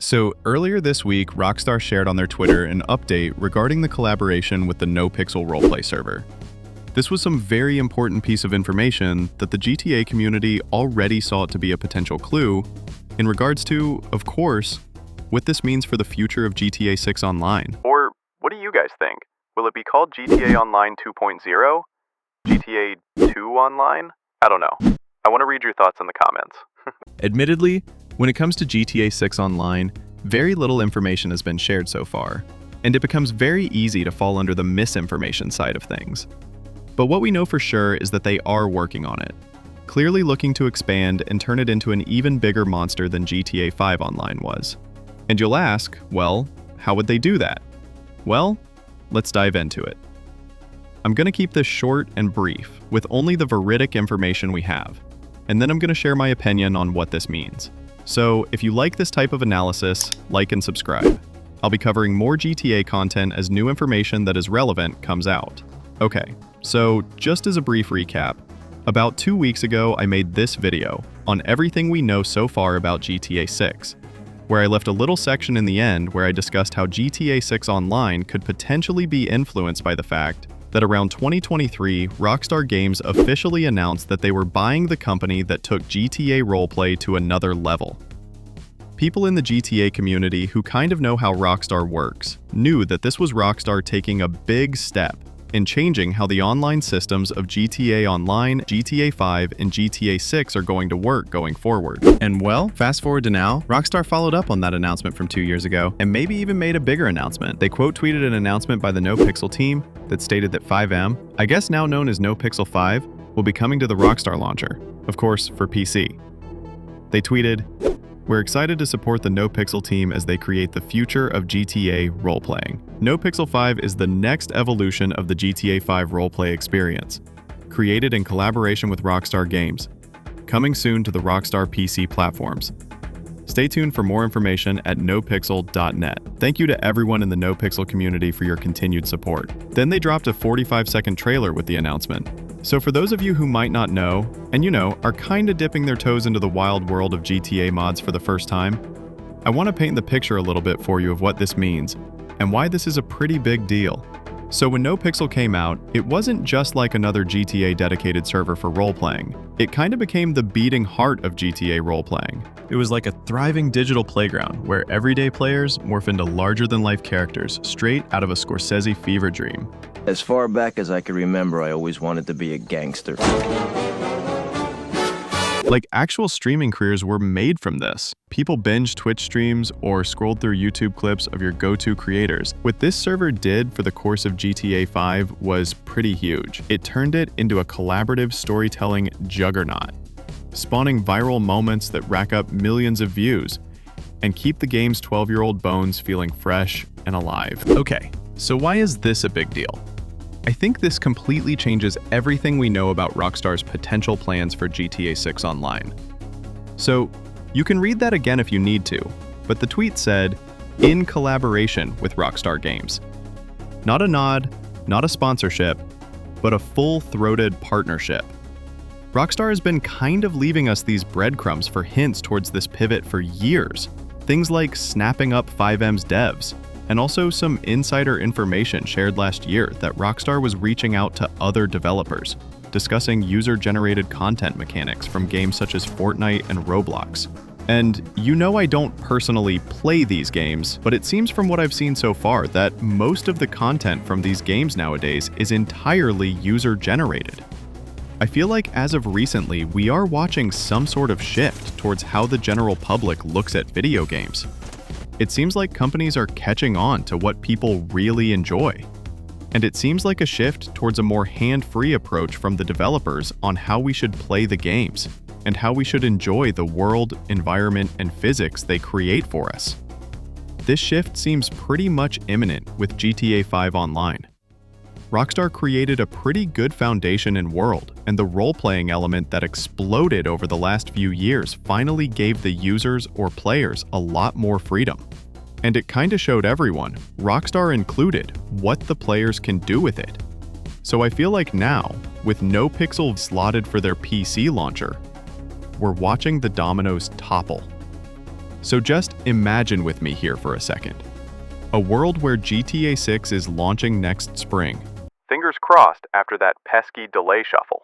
So earlier this week, Rockstar shared on their Twitter an update regarding the collaboration with the NoPixel roleplay server. This was some very important piece of information that the GTA community already saw it to be a potential clue in regards to, of course, what this means for the future of GTA 6 Online. Or what do you guys think? Will it be called GTA Online 2.0? GTA 2 Online? I don't know. I want to read your thoughts in the comments. Admittedly, when it comes to GTA 6 Online, very little information has been shared so far, and it becomes very easy to fall under the misinformation side of things. But what we know for sure is that they are working on it, clearly looking to expand and turn it into an even bigger monster than GTA 5 Online was. And you'll ask, well, how would they do that? Well, let's dive into it. I'm going to keep this short and brief, with only the veridic information we have, and then I'm going to share my opinion on what this means. So if you like this type of analysis, like and subscribe. I'll be covering more GTA content as new information that is relevant comes out. Okay, so just as a brief recap, about 2 weeks ago I made this video on everything we know so far about GTA 6, where I left a little section in the end where I discussed how GTA 6 Online could potentially be influenced by the fact that around 2023, Rockstar Games officially announced that they were buying the company that took GTA roleplay to another level. People in the GTA community who kind of know how Rockstar works knew that this was Rockstar taking a big step in changing how the online systems of GTA Online, GTA 5, and GTA 6 are going to work going forward. And well, fast forward to now, Rockstar followed up on that announcement from 2 years ago, and maybe even made a bigger announcement. They quote-tweeted an announcement by the NoPixel team that stated that 5M, I guess now known as NoPixel 5, will be coming to the Rockstar launcher, of course for PC. They tweeted, "We're excited to support the NoPixel team as they create the future of GTA role-playing. NoPixel 5 is the next evolution of the GTA 5 role-play experience, created in collaboration with Rockstar Games, coming soon to the Rockstar PC platforms. Stay tuned for more information at nopixel.net. Thank you to everyone in the NoPixel community for your continued support." Then they dropped a 45-second trailer with the announcement. So for those of you who might not know, and are kinda dipping their toes into the wild world of GTA mods for the first time, I want to paint the picture a little bit for you of what this means, and why this is a pretty big deal. So when NoPixel came out, it wasn't just like another GTA dedicated server for role-playing. It kinda became the beating heart of GTA role-playing. It was like a thriving digital playground where everyday players morph into larger-than-life characters straight out of a Scorsese fever dream. As far back as I can remember, I always wanted to be a gangster. Like, actual streaming careers were made from this. People binged Twitch streams or scrolled through YouTube clips of your go-to creators. What this server did for the course of GTA 5 was pretty huge. It turned it into a collaborative storytelling juggernaut, spawning viral moments that rack up millions of views and keep the game's 12-year-old bones feeling fresh and alive. Okay, so why is this a big deal? I think this completely changes everything we know about Rockstar's potential plans for GTA 6 Online. So, you can read that again if you need to, but the tweet said, "in collaboration with Rockstar Games." Not a nod, not a sponsorship, but a full-throated partnership. Rockstar has been kind of leaving us these breadcrumbs for hints towards this pivot for years. Things like snapping up 5M's devs, and also some insider information shared last year that Rockstar was reaching out to other developers, discussing user-generated content mechanics from games such as Fortnite and Roblox. And I don't personally play these games, but it seems from what I've seen so far that most of the content from these games nowadays is entirely user-generated. I feel like as of recently, we are watching some sort of shift towards how the general public looks at video games. It seems like companies are catching on to what people really enjoy. And it seems like a shift towards a more hand-free approach from the developers on how we should play the games, and how we should enjoy the world, environment, and physics they create for us. This shift seems pretty much imminent with GTA 5 Online. Rockstar created a pretty good foundation and world, and the role-playing element that exploded over the last few years finally gave the users or players a lot more freedom. And it kinda showed everyone, Rockstar included, what the players can do with it. So I feel like now, with NoPixel slotted for their PC launcher, we're watching the dominoes topple. So just imagine with me here for a second. A world where GTA 6 is launching next spring. Fingers crossed after that pesky delay shuffle.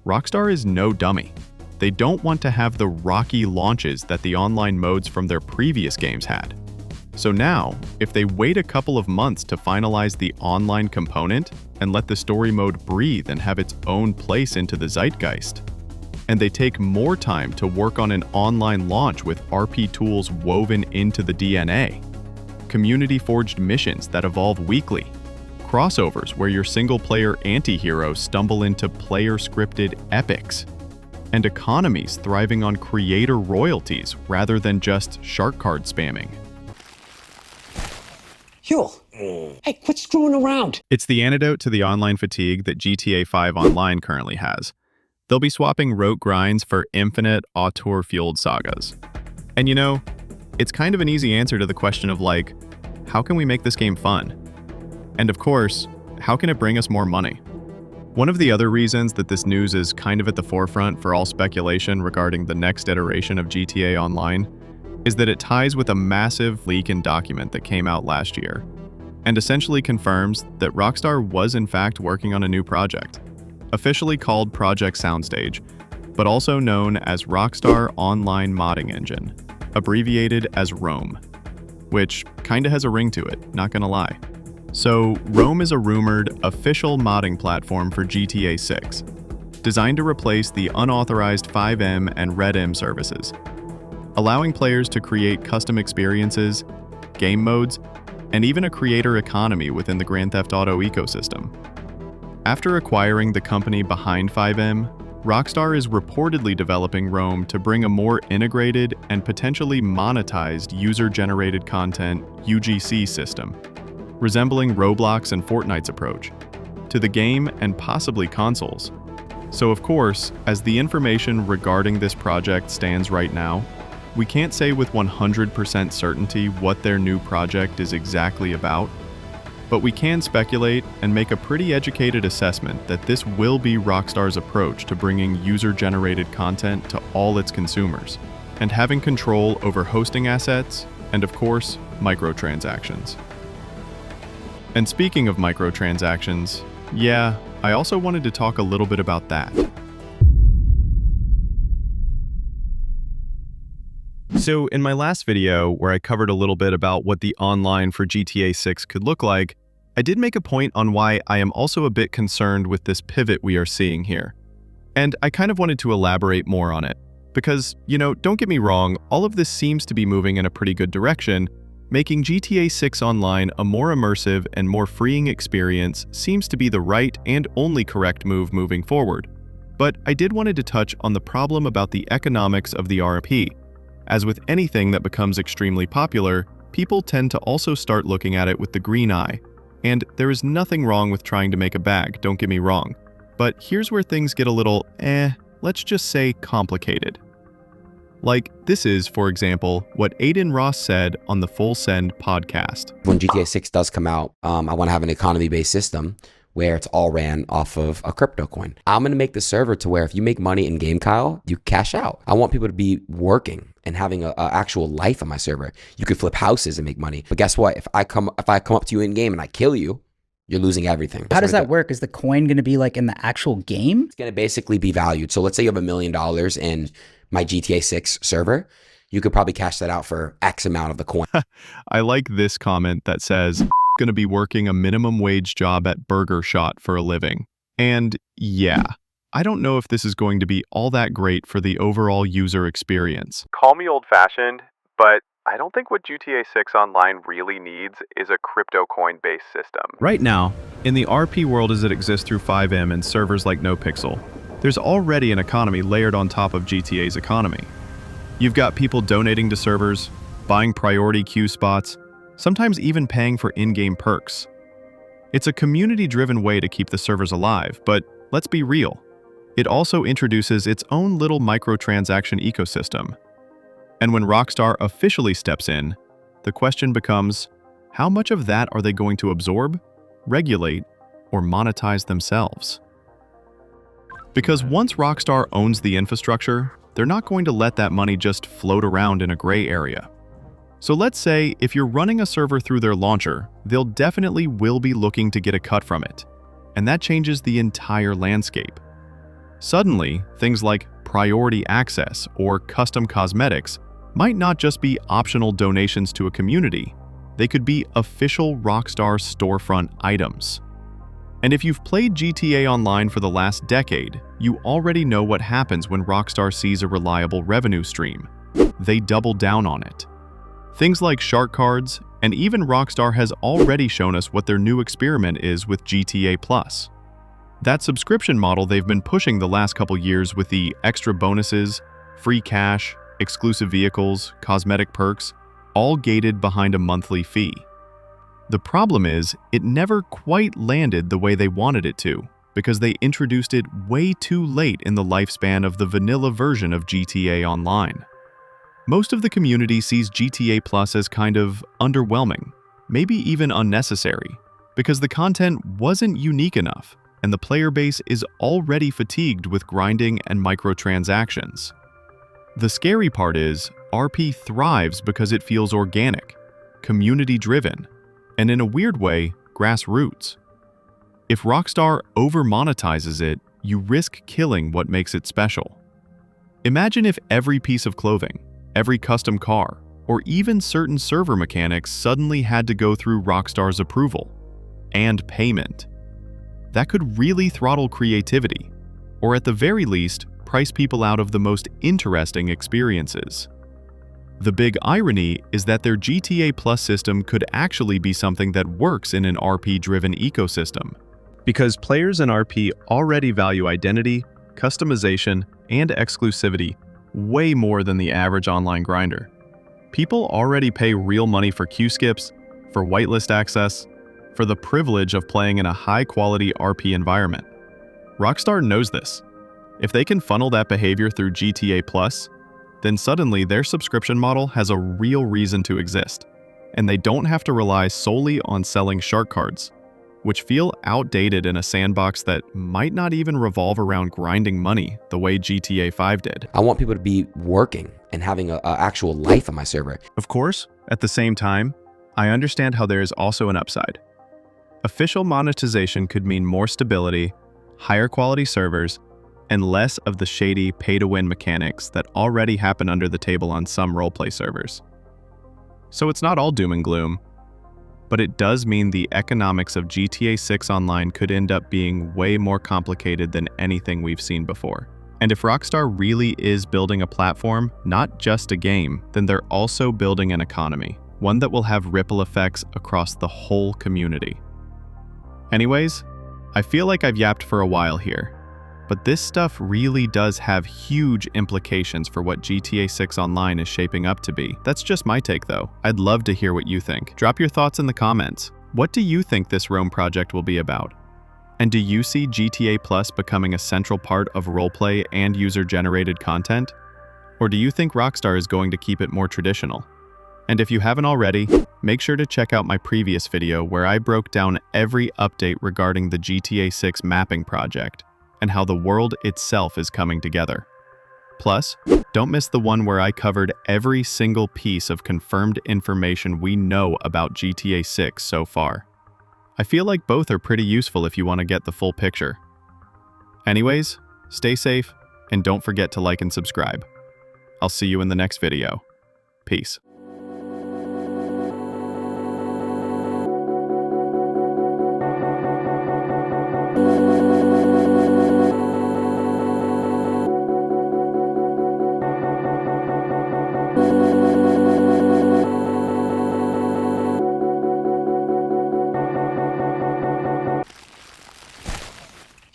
Rockstar is no dummy. They don't want to have the rocky launches that the online modes from their previous games had. So now, if they wait a couple of months to finalize the online component and let the story mode breathe and have its own place into the zeitgeist, and they take more time to work on an online launch with RP tools woven into the DNA, community-forged missions that evolve weekly, crossovers where your single-player anti-heroes stumble into player-scripted epics, and economies thriving on creator royalties rather than just shark card spamming. Yo, hey, quit screwing around. It's the antidote to the online fatigue that GTA 5 Online currently has. They'll be swapping rote grinds for infinite auteur-fueled sagas. And you know, it's kind of an easy answer to the question of like, how can we make this game fun? And of course, how can it bring us more money? One of the other reasons that this news is kind of at the forefront for all speculation regarding the next iteration of GTA Online is that it ties with a massive leak and document that came out last year, and essentially confirms that Rockstar was in fact working on a new project, officially called Project Soundstage, but also known as Rockstar Online Modding Engine, abbreviated as R.O.M.E, which kinda has a ring to it, not gonna lie. So, R.O.M.E is a rumored official modding platform for GTA 6, designed to replace the unauthorized FiveM and RedM services, allowing players to create custom experiences, game modes, and even a creator economy within the Grand Theft Auto ecosystem. After acquiring the company behind FiveM, Rockstar is reportedly developing R.O.M.E to bring a more integrated and potentially monetized user-generated content UGC system, resembling Roblox and Fortnite's approach, to the game and possibly consoles. So of course, as the information regarding this project stands right now, we can't say with 100% certainty what their new project is exactly about, but we can speculate and make a pretty educated assessment that this will be Rockstar's approach to bringing user-generated content to all its consumers, and having control over hosting assets, and of course, microtransactions. And speaking of microtransactions, yeah, I also wanted to talk a little bit about that. So in my last video, where I covered a little bit about what the online for GTA 6 could look like, I did make a point on why I am also a bit concerned with this pivot we are seeing here. And I kind of wanted to elaborate more on it. Because, you know, don't get me wrong, all of this seems to be moving in a pretty good direction. Making GTA 6 Online a more immersive and more freeing experience seems to be the right and only correct move moving forward. But I did wanted to touch on the problem about the economics of the R.O.M.E. As with anything that becomes extremely popular, people tend to also start looking at it with the green eye. And there is nothing wrong with trying to make a bag, don't get me wrong. But here's where things get a little, let's just say complicated. Like, this is, for example, what Aiden Ross said on the Full Send podcast. When GTA 6 does come out, I want to have an economy-based system where it's all ran off of a crypto coin. I'm going to make the server to where if you make money in game, Kyle, you cash out. I want people to be working and having a actual life on my server. You could flip houses and make money. But guess what? If I come up to you in game and I kill you, you're losing everything. How does that work? Is the coin going to be like in the actual game? It's going to basically be valued. So let's say you have $1 million in my GTA 6 server. You could probably cash that out for X amount of the coin. I like this comment that says, going to be working a minimum wage job at Burger Shot for a living. And yeah, I don't know if this is going to be all that great for the overall user experience. Call me old-fashioned, but I don't think what GTA 6 Online really needs is a crypto coin-based system. Right now, in the RP world as it exists through FiveM and servers like NoPixel, there's already an economy layered on top of GTA's economy. You've got people donating to servers, buying priority queue spots, sometimes even paying for in-game perks. It's a community-driven way to keep the servers alive, but let's be real. It also introduces its own little microtransaction ecosystem. And when Rockstar officially steps in, the question becomes, how much of that are they going to absorb, regulate, or monetize themselves? Because once Rockstar owns the infrastructure, they're not going to let that money just float around in a gray area. So let's say if you're running a server through their launcher, they'll definitely will be looking to get a cut from it. And that changes the entire landscape. Suddenly, things like priority access or custom cosmetics might not just be optional donations to a community, they could be official Rockstar storefront items. And if you've played GTA Online for the last decade, you already know what happens when Rockstar sees a reliable revenue stream. They double down on it. Things like shark cards, and even Rockstar has already shown us what their new experiment is with GTA Plus. That subscription model they've been pushing the last couple years with the extra bonuses, free cash, exclusive vehicles, cosmetic perks, all gated behind a monthly fee. The problem is, it never quite landed the way they wanted it to, because they introduced it way too late in the lifespan of the vanilla version of GTA Online. Most of the community sees GTA Plus as kind of underwhelming, maybe even unnecessary, because the content wasn't unique enough, and the player base is already fatigued with grinding and microtransactions. The scary part is, RP thrives because it feels organic, community-driven, and in a weird way, grassroots. If Rockstar over-monetizes it, you risk killing what makes it special. Imagine if every piece of clothing, every custom car, or even certain server mechanics suddenly had to go through Rockstar's approval and payment. That could really throttle creativity, or at the very least, price people out of the most interesting experiences. The big irony is that their GTA Plus system could actually be something that works in an RP-driven ecosystem, because players in RP already value identity, customization, and exclusivity way more than the average online grinder. People already pay real money for queue skips, for whitelist access, for the privilege of playing in a high-quality RP environment. Rockstar knows this. If they can funnel that behavior through GTA Plus, then suddenly their subscription model has a real reason to exist, and they don't have to rely solely on selling shark cards, which feel outdated in a sandbox that might not even revolve around grinding money the way GTA 5 did. I want people to be working and having an actual life on my server. Of course, at the same time, I understand how there is also an upside. Official monetization could mean more stability, higher quality servers, and less of the shady pay-to-win mechanics that already happen under the table on some roleplay servers. So it's not all doom and gloom, but it does mean the economics of GTA 6 Online could end up being way more complicated than anything we've seen before. And if Rockstar really is building a platform, not just a game, then they're also building an economy, one that will have ripple effects across the whole community. Anyways, I feel like I've yapped for a while here, but this stuff really does have huge implications for what GTA 6 Online is shaping up to be. That's just my take though. I'd love to hear what you think. Drop your thoughts in the comments. What do you think this R.O.M.E project will be about? And do you see GTA Plus becoming a central part of roleplay and user-generated content? Or do you think Rockstar is going to keep it more traditional? And if you haven't already, make sure to check out my previous video where I broke down every update regarding the GTA 6 mapping project and how the world itself is coming together. Plus, don't miss the one where I covered every single piece of confirmed information we know about GTA 6 so far. I feel like both are pretty useful if you want to get the full picture. Anyways, stay safe and don't forget to like and subscribe. I'll see you in the next video. Peace.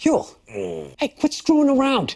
Yo, hey, quit screwing around.